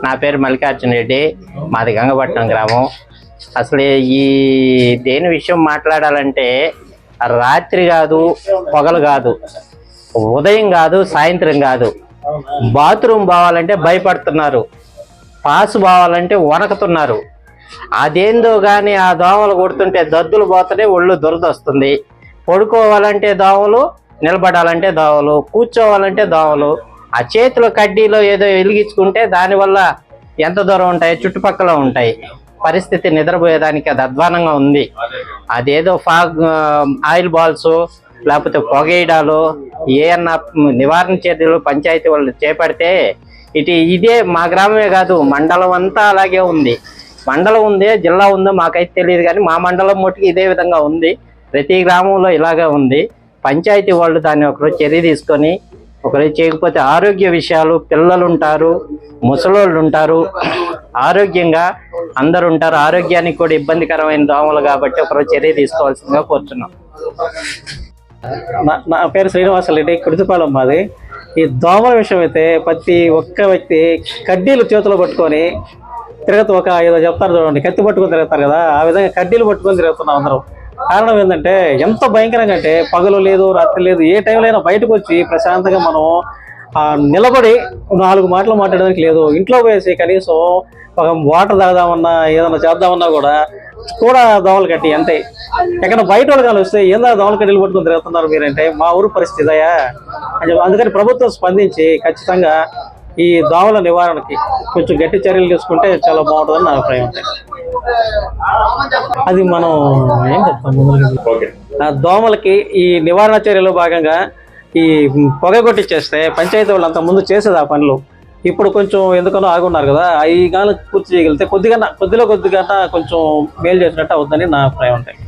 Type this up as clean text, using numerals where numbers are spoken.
నా పేరు మల్లికార్జున రెడ్డి, మాది గంగపట్నం గ్రామం. అసలు ఈ దేని విషయం మాట్లాడాలంటే రాత్రి కాదు, పగలు కాదు, ఉదయం కాదు, సాయంత్రం కాదు, బాత్రూమ్ పోవాలంటే భయపడుతున్నారు, పాసు పోవాలంటే వణకుతున్నారు. అదేందో కానీ ఆ దోమలు కొడుతుంటే దద్దులు పోతూనే ఒళ్ళు దురదొస్తుంది. పడుకోవాలంటే దోమలు, నిలబడాలంటే దోమలు, కూర్చోవాలంటే దోమలు. ఆ చేతిలో కడ్డీలో ఏదో వెలిగించుకుంటే దానివల్ల ఎంత దూరం ఉంటాయి, చుట్టుపక్కల ఉంటాయి. పరిస్థితి నిద్రపోయేదానికి అది అధ్వానంగా ఉంది. అదేదో ఆయిల్ బాల్స్ లేకపోతే పొగేయడాలు ఏమన్నా నివారణ చర్యలు పంచాయతీ వాళ్ళు చేపడితే ఇదే మా గ్రామమే కాదు, మండలం అంతా అలాగే ఉంది. మండలం ఉందే, జిల్లా ఉందో మాకైతే తెలియదు, కానీ మా మండలం మట్టుకు ఇదే విధంగా ఉంది. ప్రతి గ్రామంలో ఇలాగే ఉంది. పంచాయతీ వాళ్ళు దాన్ని ఒకరోజు చర్య తీసుకొని, ఒకరోజు చేయకపోతే ఆరోగ్య విషయాలు, పిల్లలు ఉంటారు, ముసలోళ్ళు ఉంటారు, ఆరోగ్యంగా అందరు ఉంటారు. ఆరోగ్యానికి కూడా ఇబ్బందికరమైన దోమలు కాబట్టి ఒకరోజు చర్య తీసుకోవాల్సిందిగా కోరుతున్నాం. నా పేరు శ్రీనివాసరెడ్డి, కుడితిపాలెం మాది. ఈ దోమల విషయం అయితే ప్రతి ఒక్క వ్యక్తి కడ్డీలు చేతిలో పట్టుకొని తిరుగుతూ, ఒక ఏదో చెప్తారు చూడండి, కత్తి పట్టుకొని తిరుగుతారు కదా, ఆ విధంగా కడ్డీలు పట్టుకొని తిరుగుతున్నాం అందరం. కారణం ఏంటంటే ఎంత భయంకరంగా అంటే పగలు లేదు, రాత్రి లేదు, ఏ టైంలో అయినా బయటకు వచ్చి ప్రశాంతంగా మనం నిలబడి 4 మాటలు మాట్లాడడానికి లేదు. ఇంట్లో పోయేసి కనీసం ఒక వాటర్ తాగుదామన్నా ఏదైనా చేద్దామన్నా కూడా దోమలు కట్టి అంతే. ఎక్కడ బయట వాళ్ళు కానీ వస్తే ఏందా దోమల కడ్డీలు పట్టుకొని తిరుగుతున్నారు మీరంటే, మా ఊరు పరిస్థితి అయ్యా అని. అందుకని ప్రభుత్వం స్పందించి ఖచ్చితంగా ఈ దోమల నివారణకి కొంచెం గట్టి చర్యలు తీసుకుంటే చాలా బాగుంటుందని నా అభిప్రాయం. అది మనం ఏం చెప్తాం, దోమలకి ఈ నివారణ చర్యలో భాగంగా ఈ పొగ కొట్టించేస్తే పంచాయతీ వాళ్ళు అంత ముందు చేసేది ఆ పనులు. ఇప్పుడు కొంచెం ఎందుకనో ఆగున్నారు కదా, అవి కానీ పూర్తి చేయగలిగితే కొద్దిగా కొంచెం మేలు చేసినట్టు అవుతుందని నా అభిప్రాయం ఉంటాయి.